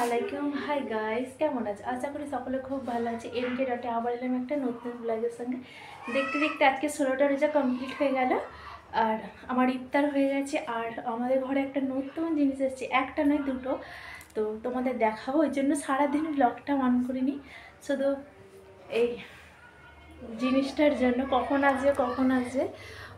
আলাইকুম। Hi guys, কেমন আছে? আশা করি সকলে খুব ভালো আছে। এমকে ডটে আবার এলাম একটা নতুন ব্লগের সঙ্গে। দেখতে দেখতে আজকে 16টা রোজা কমপ্লিট হয়ে গেল, আর আমার ইফতার হয়ে গেছে। আর আমাদের ঘরে একটা নতুন জিনিস এসেছে, একটা নয় দুটো। তো তোমাদের দেখাবো, ওই জন্য সারাদিন ব্লগটা অন করিনি, শুধু এই জিনিসটার জন্য কখন আসবে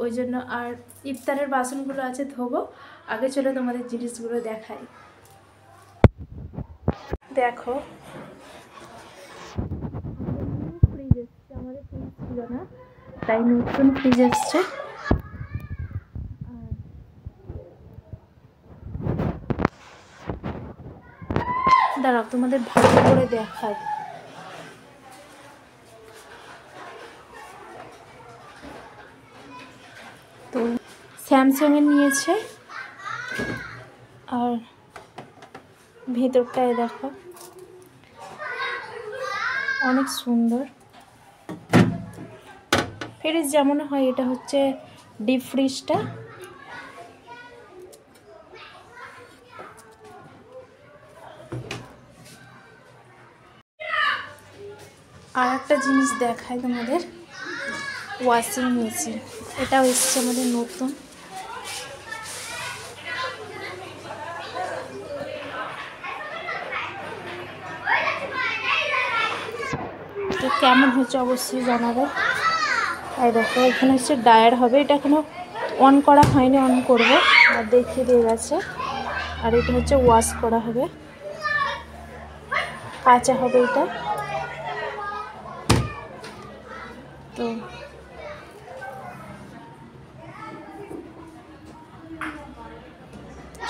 ওই জন্য। আর ইফতারের বাসনগুলো আছে ধোবো। আগে চলো তোমাদের জিনিসগুলো দেখাই। দেখো, ফ্রিজ এসছে, আমাদের ফ্রিজ ছিল না, তাই নতুন ফ্রিজ এসছে। দাঁড়াও তোমাদের ভালো করে দেখাই। তো স্যামসাংয়ের নিয়েছে, আর ভেতরটায় দেখো অনেক সুন্দর। ফ্রিজ যেমন হয়, এটা হচ্ছে ডিপ ফ্রিজটা। আর একটা জিনিস দেখাই তোমাদের, ওয়াশিং মেশিন। এটাও এসছে আমাদের নতুন। তো কেমন হচ্ছে অবশ্যই জানাবে। আর দেখো, এখানে হচ্ছে ডায়ার হবে, এটা এখনো অন করা হয়নি, অন করব। আর দেখিয়ে দিয়ে গেছে। আর এটা হচ্ছে ওয়াশ করা হবে, কাঁচা হবে এটা। তো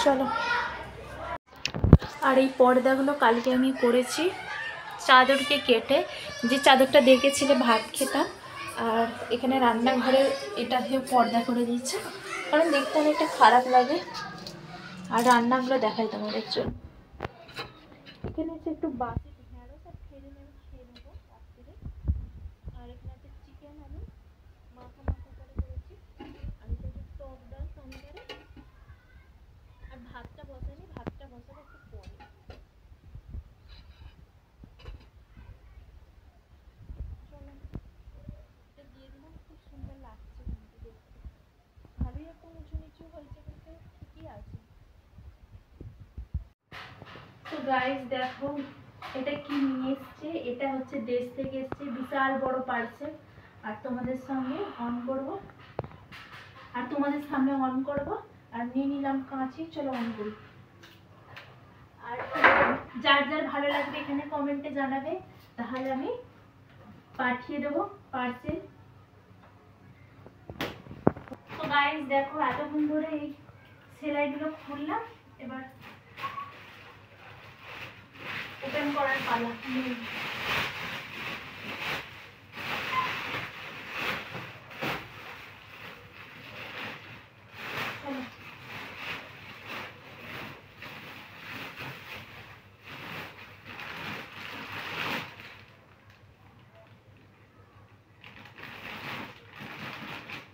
চলো। আর এই পর্দাগুলো কালকে আমি করেছি চাদরকে কেটে, যে চাদরটা দেখেছিলে ভাত খেতাম। আর এখানে রান্নাঘরে এটা দিয়ে পর্দা করে দিয়েছে, কারণ দেখতে অনেকটা খারাপ লাগে। আর রান্নাগুলো দেখাই তোমাদের জন্য। এখানে হচ্ছে একটু বাসি ঢেঁড়স আর খেয়ে নেবো রাত্রে। আর এখানে হচ্ছে চিকেন আমি মাখা করে করেছি। আর এটা হচ্ছে টক ডাল সোমবারে। আর ভাতটা বসাইনি, ভাতটা বসাবো একটু পরে। দিয়ে দিলাম, খুব সুন্দর লাগছে কিন্তু দেখতে। ভালোই একটু উঁচু নিচু হয়েছে, কিন্তু ঠিকই আছে। তো গাইস দেখো, এটা কি নিয়ে এসছে। এটা হচ্ছে দেশ থেকে এসছে, বিশাল বড় পার্সেল। আর তোমাদের সামনে অন করব, আর নিয়ে নিলাম কাঁচি। চলো অন করি। আর যার যার ভালো লাগবে এখানে কমেন্টে জানাবে, তাহলে আমি পাঠিয়ে দেবো পার্সেল। তো গাইস দেখো, এতক্ষণ ধরে এই সেলাইগুলো খুললাম, এবার ওপেন করার পালা।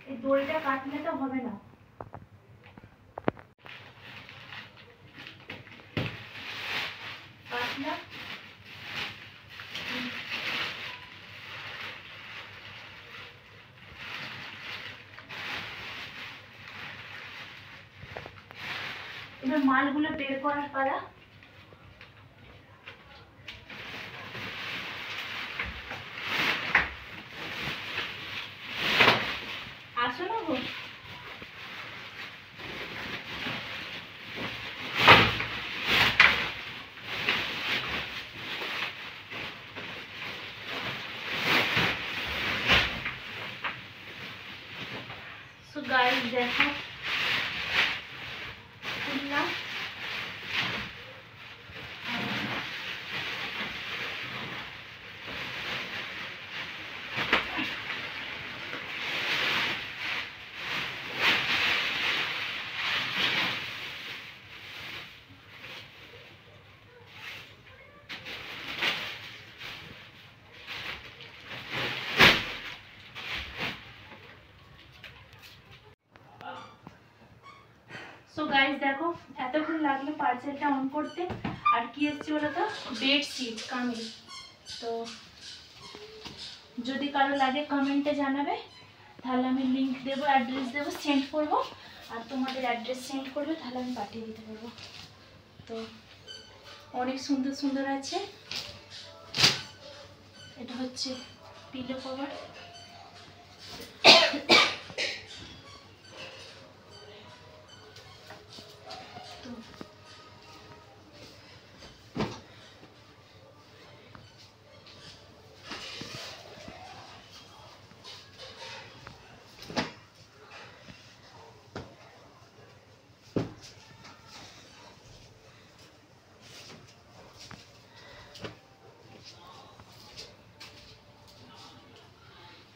এই দড়িটা কাটলে তো হবে না। কাটলাম। এবার মালগুলো বের করার পালা। আসো না গো। সো গাইস দেখো, খুললাম। সো গাইস দেখো, এতক্ষণ লাগলো পার্সেলটা অন করতে। আর আর কি এসছে বলো তো, বেডশিট কামিজ। তো যদি কারো লাগে কমেন্টে জানাবে, তাহলে আমি লিঙ্ক দেবো, অ্যাড্রেস দেবো, সেন্ড করবো। আর তোমাদের অ্যাড্রেস সেন্ড করবে, তাহলে আমি পাঠিয়ে দিতে পারবো। তো অনেক সুন্দর সুন্দর আছে। এটা হচ্ছে পিলো কভার। তো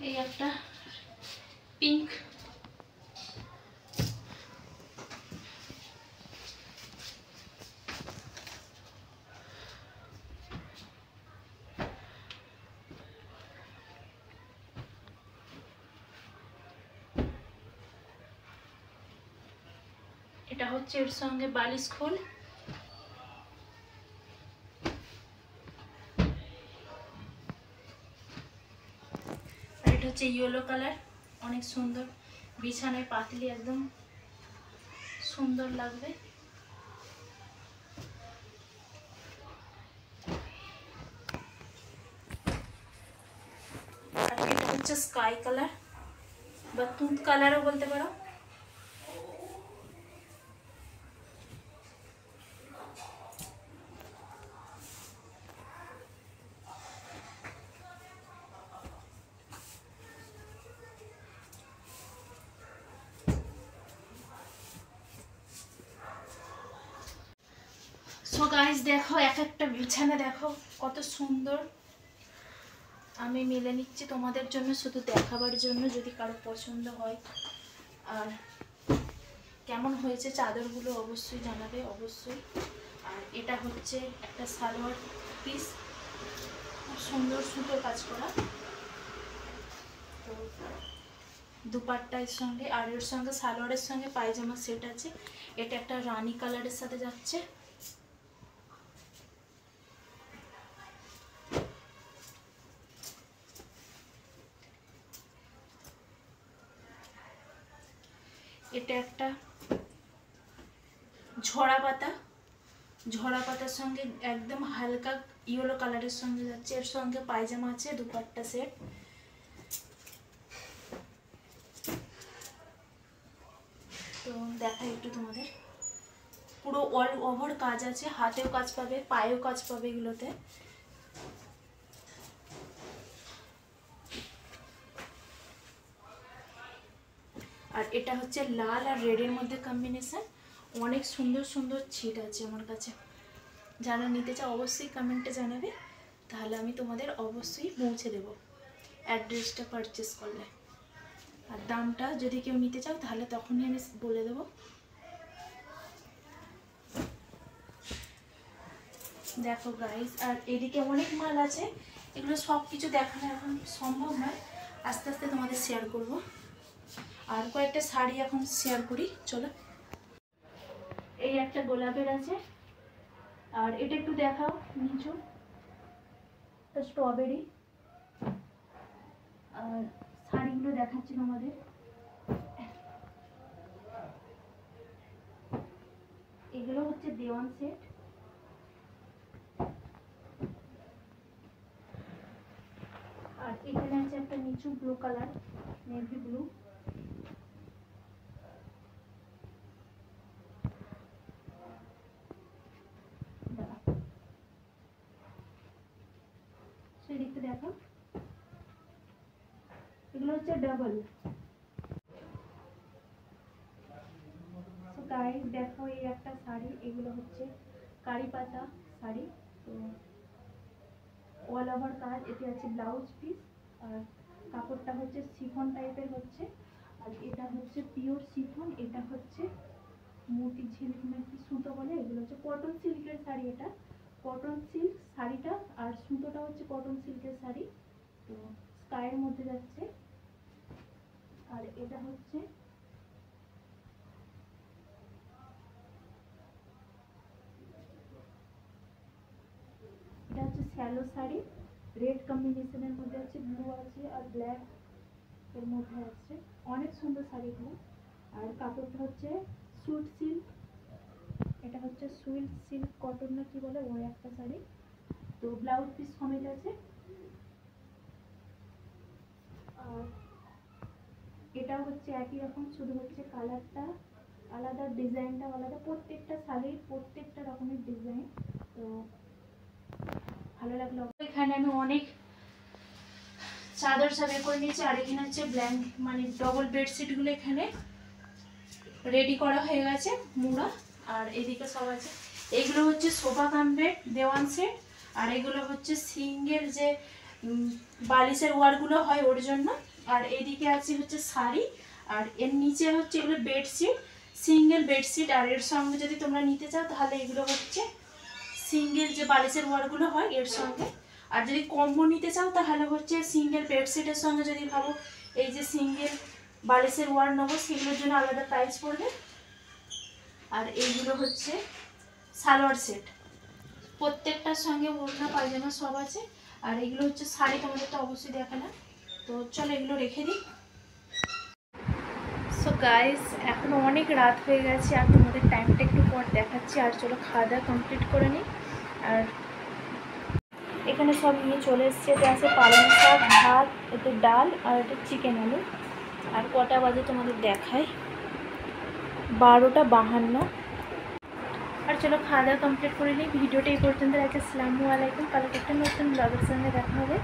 এই একটা পিঙ্ক, এটা হচ্ছে এর সঙ্গে বালিশ খোল। আর এটা হচ্ছে ইয়েলো কালার, অনেক সুন্দর, বিছানায় পাতলি একদম সুন্দর লাগবে। আর এটা হচ্ছে স্কাই কালার বা তুঁত কালারও বলতে পারো। সো গাইস দেখো, এক একটা বিছানা দেখো কত সুন্দর। আমি মিলে নিচ্ছি তোমাদের জন্য, শুধু দেখাবার জন্য, যদি কারো পছন্দ হয়। আর কেমন হয়েছে চাদরগুলো অবশ্যই জানাবে, অবশ্যই। আর এটা হচ্ছে একটা সালোয়ার পিস, খুব সুন্দর সুতোর কাজ করা। তো দুপাট্টার সঙ্গে, আর এর সঙ্গে সালোয়ারের সঙ্গে পায়জামা সেট আছে। এটা একটা রানী কালারের সাথে যাচ্ছে। এটা একটা ঝরা পাতা, ঝরা পাতার সঙ্গে একদম হালকা ইয়েলো কালারের সঙ্গে যাচ্ছে। এর সঙ্গে পায়জামা আছে, দুপাট্টা সেট। তো দেখাই একটু তোমাদের, পুরো অল ওভার কাজ আছে, হাতেও কাজ পাবে, পায়েও কাজ পাবে এগুলোতে। আর এটা হচ্ছে লাল আর রেডের মধ্যে কম্বিনেশন। অনেক সুন্দর সুন্দর ছিট আছে আমার কাছে। যারা নিতে চাও অবশ্যই কমেন্টে জানাবে, তাহলে আমি তোমাদের অবশ্যই পৌঁছে দেব অ্যাড্রেসটা পারচেস করলে। আর দামটা যদি কেউ নিতে চাও তাহলে তখনই আমি বলে দেবো। দেখো গাইস, আর এদিকে অনেক মাল আছে, এগুলো সব কিছু দেখানো এখন সম্ভব নয়, আস্তে আস্তে তোমাদের শেয়ার করব। আর কয়েকটা শাড়ি এখন শেয়ার করি, চলো। এই একটা গোলাপের আছে, আর এটা একটু দেখাও নিচু, স্ট্রবেরি। আর শাড়িগুলো দেখাচ্ছি তোমাদের, এগুলো হচ্ছে দেওয়ান সেট। আর এখানে আছে একটা নিচু ব্লু কালার, নেভি ব্লু। সেদিকটা দেখো, এগুলো হচ্ছে ডাবল। গাইস দেখো, এই একটা শাড়ি, এগুলো হচ্ছে কারি পাতা শাড়ি। তো অল ওভার কাজ, এতে আছে ব্লাউজ পিস। আর কাপড়টা হচ্ছে শিফন টাইপের হচ্ছে। আর এটা হচ্ছে পিওর শিফন, এটা হচ্ছে মোটি ঝিলিক নাকি সুতো বলে, এগুলো হচ্ছে কটন সিল্কের শাড়ি। এটা কটন সিল্ক শাড়িটা, আর সুতোটা হচ্ছে কটন সিল্কের শাড়ি। তো স্কাইয়ের মধ্যে যাচ্ছে। আর এটা হচ্ছে শ্যালো শাড়ি, রেড কম্বিনেশনের মধ্যে আছে, ব্লু আছে আর ব্ল্যাক এর মধ্যে আছে। অনেক সুন্দর শাড়িগুলো। আর কাপড়টা হচ্ছে সুইট সিল্ক, এটা হচ্ছে সুইট সিল্ক কটন না কি বলে ওই একটা শাড়ি। তো ব্লাউজ পিস সমেত আছে। আর এটাও হচ্ছে একই রকম, শুধু হচ্ছে কালারটা আলাদা, ডিজাইনটা আলাদা। প্রত্যেকটা শাড়ির প্রত্যেকটা রকমের ডিজাইন। তো ভালো লাগলো। এখানে আমি অনেক চাদর সাবে করে নিয়েছি। আর এখানে হচ্ছে ব্ল্যাঙ্কেট মানে ডবল বেডশিটগুলো এখানে রেডি করা হয়ে গেছে মুড়া। আর এদিকে সব আছে। এগুলো হচ্ছে সোফা কাম বেড দেওয়ান সেট। আর এগুলো হচ্ছে সিঙ্গেল যে বালিশের ওয়ারগুলো হয় ওর জন্য। আর এদিকে আছে হচ্ছে শাড়ি। আর এর নিচে হচ্ছে এগুলো বেডশিট, সিঙ্গেল বেডশিট। আর এর সঙ্গে যদি তোমরা নিতে চাও তাহলে এগুলো হচ্ছে সিঙ্গেল যে বালিশের ওয়ারগুলো হয় এর সঙ্গে। আর যদি কম্বো নিতে চাও তাহলে হচ্ছে সিঙ্গেল বেডশিটের সঙ্গে যদি ভাবো এই যে সিঙ্গেল বালিশের ওয়ার নেবো সেগুলোর জন্য আলাদা প্রাইস পড়বে। আর এইগুলো হচ্ছে সালোয়ার সেট, প্রত্যেকটার সঙ্গে ওড়না পায়জামা সব আছে। আর এগুলো হচ্ছে শাড়ি, তোমাদের তো অবশ্যই দেখালাম। তো চলো এগুলো রেখে দিই। সো গাইস এখনও অনেক রাত হয়ে গেছে আর তোমাদের টাইমটা একটু পর দেখাচ্ছি। আর চলো খাওয়া দাওয়া কমপ্লিট করে নিই। আর এখানে সব নিয়ে চলে এসছে। এটা আছে পালং শাক, ভাত, এতে ডাল আর এটা চিকেন আলু। আর কটা বাজে তোমাদের দেখাই, 12টা 52। আর চলো খাওয়া দাওয়া কমপ্লিট করে নিই। ভিডিওটা এই পর্যন্ত আছে। আসসালামু আলাইকুম। কালকে একটা নতুন ব্লগের সঙ্গে দেখা হবে।